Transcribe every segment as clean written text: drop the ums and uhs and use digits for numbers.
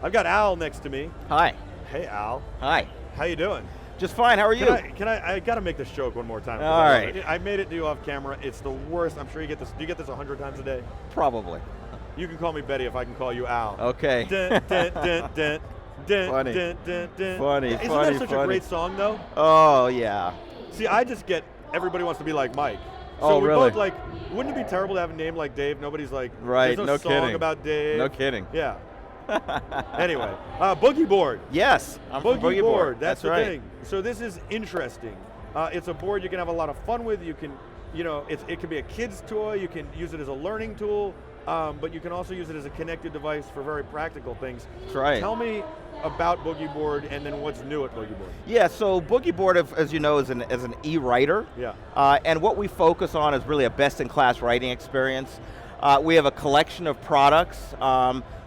I've got Al next to me. Hi. Hey, Al. Hi. How you doing? Just fine, how are you? I got to make this joke one more time. All right. I made it to you off camera. It's the worst. I'm sure you get this. Do you get this 100 times a day? Probably. You can call me Betty if I can call you Al. Okay. Funny. Funny, Isn't that such a great song, though? Oh, yeah. See, I just get everybody wants to be like Mike. So Oh, we really? both like, wouldn't it be terrible to have a name like Dave? Nobody's like, Right, there's no song kidding. about Dave. No kidding. Yeah. Anyway, Boogie Board. Yes, I'm from Boogie Boogie Board. That's the right. thing. So this is interesting. It's a board you can have a lot of fun with. You can, it can be a kid's toy. You can use it as a learning tool, but you can also use it as a connected device for very practical things. That's right. Tell me about Boogie Board and then what's new at Boogie Board. Yeah, so Boogie Board, as you know, is an e-writer. Yeah. And what we focus on is really a best-in-class writing experience. We have a collection of products.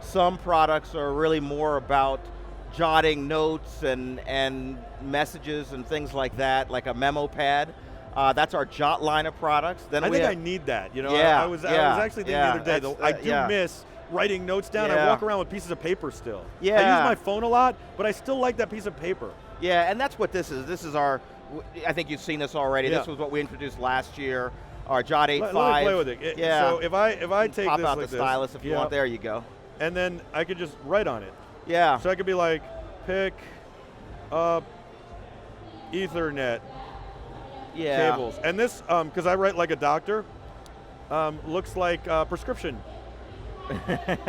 Some products are really more about jotting notes and messages and things like that, like a memo pad. That's our Jot line of products. Then I need that. Yeah, I was actually thinking the other day, though, I do miss writing notes down. I walk around with pieces of paper still. Yeah. I use my phone a lot, but I still like that piece of paper. Yeah, and that's what this is. This is our, I think you've seen this already. Yeah. This was what we introduced last year. Our Jot 8.5. Let me play with it. Yeah. So if I take pop this out like the stylus if you want. There you go. And then I could just write on it. Yeah. So I could be like, pick up Ethernet cables. And this, because I write like a doctor, looks like prescription.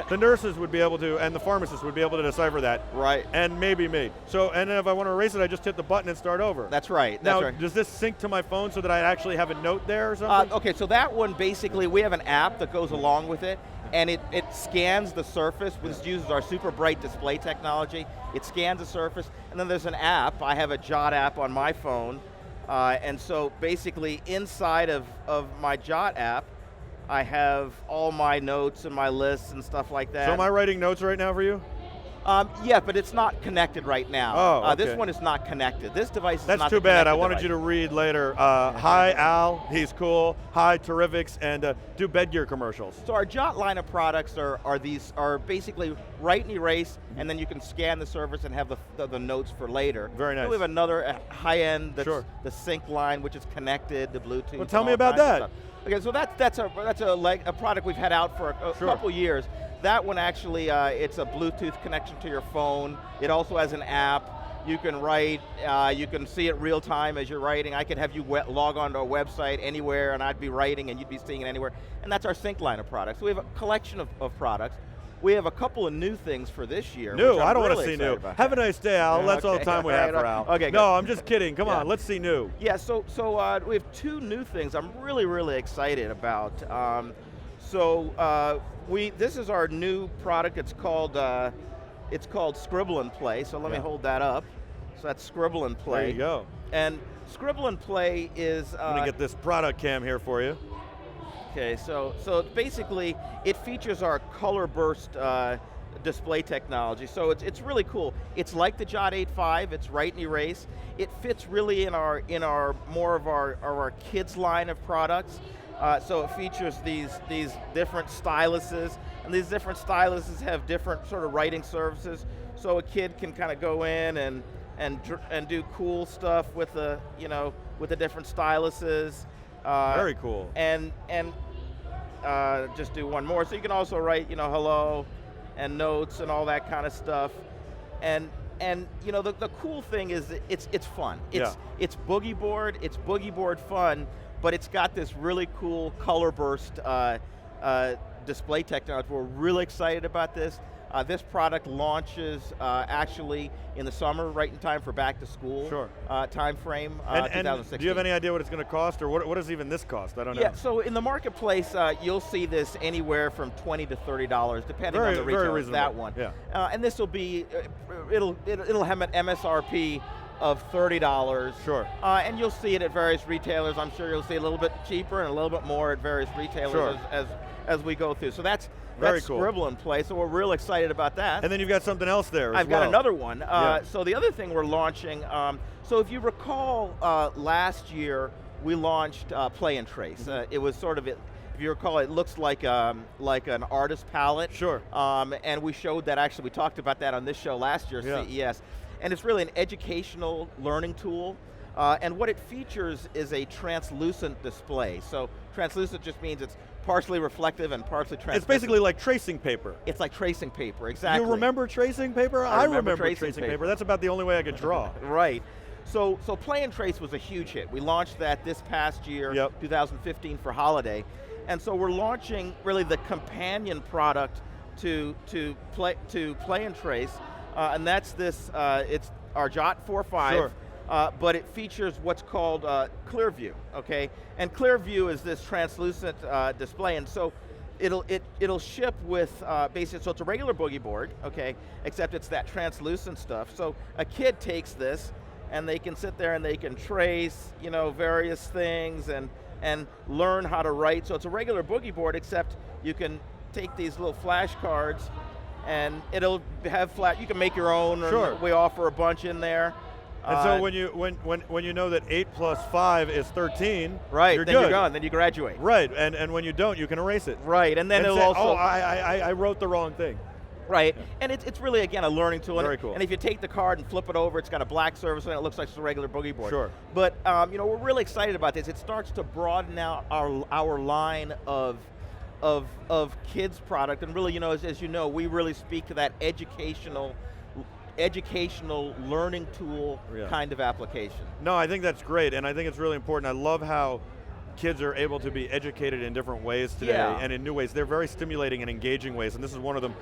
The nurses would be able to, and the pharmacists would be able to decipher that. Right. And maybe me. So, and then if I want to erase it, I just hit the button and start over. That's right. Now, that's right. does this sync to my phone so that I actually have a note there or something? Okay, so that one basically, we have an app that goes along with it, and it scans the surface. This uses our super bright display technology. It scans the surface, and then there's an app. I have a Jot app on my phone, and so basically inside of my Jot app, I have all my notes and my lists and stuff like that. So am I writing notes right now for you? Yeah, but it's not connected right now. Oh, okay. This one is not connected. This device is That's not too bad. I wanted device. you to read later. Hi, Al. He's cool. Hi, Terrifics, and do bed gear commercials. So our Jot line of products are basically write and erase, and then you can scan the surface and have the notes for later. Very nice. Then we have another high-end that's Sure. the sync line, which is connected to Bluetooth. Well, tell and me all about kinds of that. stuff. Okay, so that's a product we've had out for a Sure. couple years. That one actually, it's a Bluetooth connection to your phone. It also has an app. You can write, you can see it real time as you're writing. I could have you log on to a website anywhere and I'd be writing and you'd be seeing it anywhere. And that's our sync line of products. So we have a collection of products. We have a couple of new things for this year. New? I don't want to see new. Have a nice day, Al. That's all the time we have for Al. Okay, no, I'm just kidding. Come on, let's see new. Yeah, so we have two new things I'm really excited about. This is our new product. It's called Scribble and Play. So let me hold that up. So that's Scribble and Play. There you go. And Scribble and Play is. I'm gonna get this product cam here for you. Okay, so basically it features our color burst display technology. So it's really cool. It's like the Jot 8.5. It's write and erase. It fits really in our more of our kids line of products. So it features these different styluses, and these different styluses have different sort of writing surfaces. So a kid can kind of go in and do cool stuff with the different styluses. Very cool. And just do one more. So you can also write hello, and notes and all that kind of stuff. And the cool thing is that it's fun. It's Boogie Board. It's Boogie Board fun. But it's got this really cool color burst display technology. We're really excited about this. This product launches actually in the summer, right in time for back to school time frame, 2016. Do you have any idea what it's going to cost, or what does even this cost? I don't know. Yeah, so in the marketplace, you'll see this anywhere from $20 to $30, depending on the retailer. That one. Yeah. And this will be, it'll have an MSRP of $30. Sure. And you'll see it at various retailers. I'm sure you'll see a little bit cheaper and a little bit more at various retailers as we go through. So that's very cool. Scribble and Play, so we're real excited about that. And then you've got something else there I've got another one. Yeah. So the other thing we're launching, so if you recall last year, we launched Play and Trace. It was sort of if you recall, it looks like an artist palette. Sure. And we showed that, actually, we talked about that on this show last year, CES. And it's really an educational learning tool. And what it features is a translucent display. So translucent just means it's partially reflective and partially translucent. It's basically like tracing paper. It's like tracing paper, exactly. You remember tracing paper? I remember tracing paper. That's about the only way I could draw. Right. So Play and Trace was a huge hit. We launched that this past year, 2015 for holiday. And so we're launching really the companion product to Play and Trace. And that's this, it's our Jot 4.5. Sure. But it features what's called Clearview, okay? And Clearview is this translucent display, and so it'll ship with basically, so it's a regular Boogie Board, okay? Except it's that translucent stuff. So a kid takes this, and they can sit there and they can trace, various things and learn how to write. So it's a regular Boogie Board, except you can take these little flashcards, and it'll have you can make your own. Sure. We offer a bunch in there. And so when you know that 8 plus 5 is 13, right, you're then good. you're gone, then you graduate. Right, and when you don't, you can erase it. Right, and then it'll say, also... oh, I wrote the wrong thing. Right, and it's really, again, a learning tool. Very cool. And if you take the card and flip it over, it's got a black surface and it looks like it's a regular Boogie Board. Sure. But we're really excited about this. It starts to broaden out our line of kids product, and really, as you know, we really speak to that educational learning tool kind of application. No, I think that's great, and I think it's really important. I love how kids are able to be educated in different ways today, and in new ways. They're very stimulating and engaging ways, and this is one of them.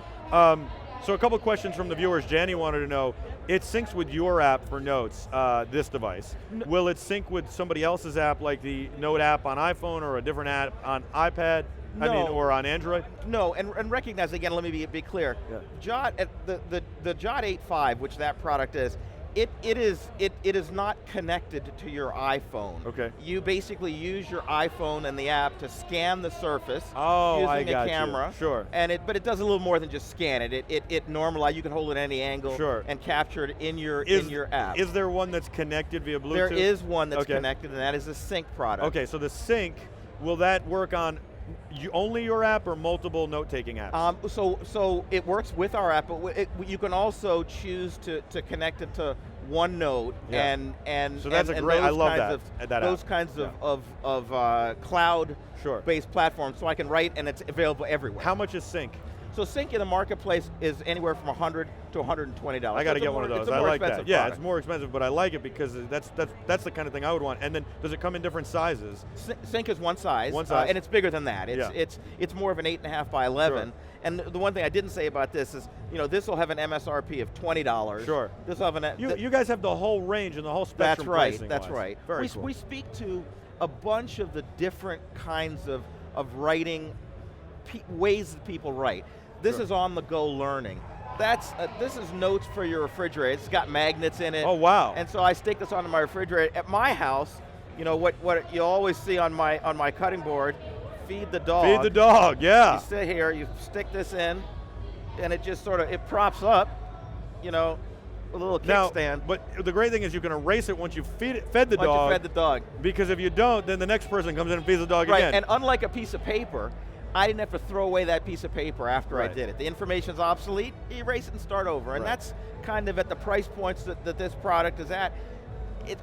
So a couple questions from the viewers. Janny wanted to know, it syncs with your app for notes, this device. Will it sync with somebody else's app, like the Note app on iPhone or a different app on iPad? No. Or on Android? No, and recognize, again, let me be clear. Jot, the Jot 8.5, which that product is, it is not connected to your iPhone. Okay. You basically use your iPhone and the app to scan the surface using a camera. You. Sure. But it does a little more than just scan it. It normalizes. You can hold it at any angle and capture it in your app. Is there one that's connected via Bluetooth? There is one that's connected, and that is a sync product. Okay, so the sync, will that work on only your app or multiple note-taking apps? So it works with our app, but you can also choose to connect it to OneNote and so that's a great. I love that. Those kinds of cloud-based platforms, so I can write and it's available everywhere. How much is sync? So sync in the marketplace is anywhere from $100 to $120. I got to get one of those. I like that. Yeah, product. it's more expensive, but I like it because that's the kind of thing I would want. And then, does it come in different sizes? Sync is one size, and it's bigger than that. It's more of an 8.5 by 11. Sure. And the one thing I didn't say about this is, this will have an MSRP of $20. Sure. This will have you guys have the whole range and the whole spectrum. That's right. Very cool. We speak to a bunch of the different kinds of writing ways that people write. This is on-the-go learning. This is notes for your refrigerator. It's got magnets in it. Oh, wow. And so I stick this onto my refrigerator. At my house, what you always see on my cutting board, feed the dog. Feed the dog, yeah. You sit here, you stick this in, and it just it props up, a little kickstand. But the great thing is you can erase it once you fed the dog. Once you fed the dog. Because if you don't, then the next person comes in and feeds the dog again. And unlike a piece of paper, I didn't have to throw away that piece of paper after I did it. The information's obsolete, you erase it and start over. And that's kind of at the price points that this product is at.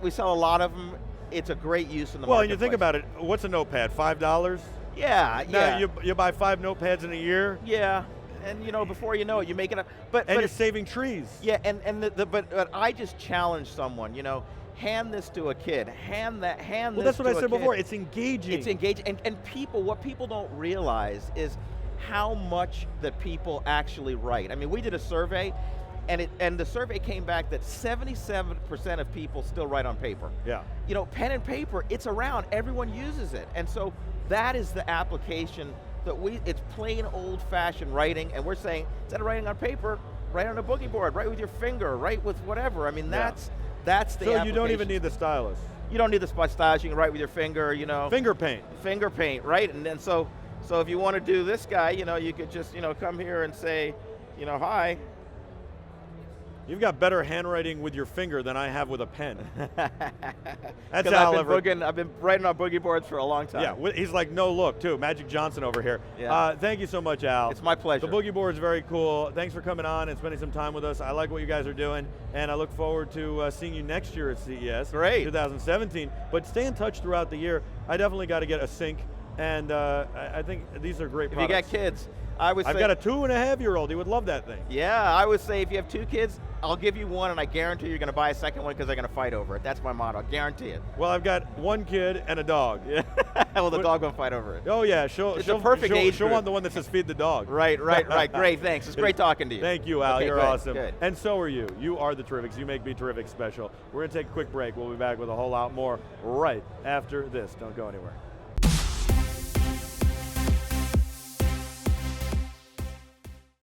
We sell a lot of them. It's a great use in the marketplace. Well, and you think about it, what's a notepad, $5? Yeah, now you buy 5 notepads in a year? Yeah, and before you know it, you make it up. But you're saving trees. Yeah, but I just challenge someone, hand this to a kid. Hand this to a kid. Well, that's what I said before. It's engaging. It's engaging, and what people don't realize is how much that people actually write. I mean, we did a survey, and the survey came back that 77% of people still write on paper. Yeah. Pen and paper, it's around. Everyone uses it, and so that is the application that it's plain old-fashioned writing, and we're saying instead of writing on paper, write on a Boogie Board, write with your finger, write with whatever. I mean, that's the So you don't even need the stylus. You don't need the stylus. You can write with your finger. Finger paint. Finger paint, right? And then so if you want to do this guy, you could just come here and say, hi. You've got better handwriting with your finger than I have with a pen. That's I've been writing on boogie boards for a long time. Yeah, he's like, no look, too. Magic Johnson over here. Yeah. Thank you so much, Al. It's my pleasure. The Boogie Board is very cool. Thanks for coming on and spending some time with us. I like what you guys are doing, and I look forward to seeing you next year at CES. Great. 2017. But stay in touch throughout the year. I definitely got to get a sync, and I think these are great products. If you got kids, I've got a 2.5-year-old. He would love that thing. Yeah, I would say if you have 2 kids, I'll give you one, and I guarantee you're going to buy a second one because they're going to fight over it. That's my motto. I guarantee it. Well, I've got 1 kid and a dog. Yeah. Well, the dog won't fight over it. Oh yeah, it's a perfect age she'll group. want the one that says feed the dog. Right. Great, thanks. It's great talking to you. Thank you, Al. Okay, You're good, awesome. Good. And so are you. You are the Terrifics. You make BeTerrific special. We're going to take a quick break. We'll be back with a whole lot more right after this. Don't go anywhere.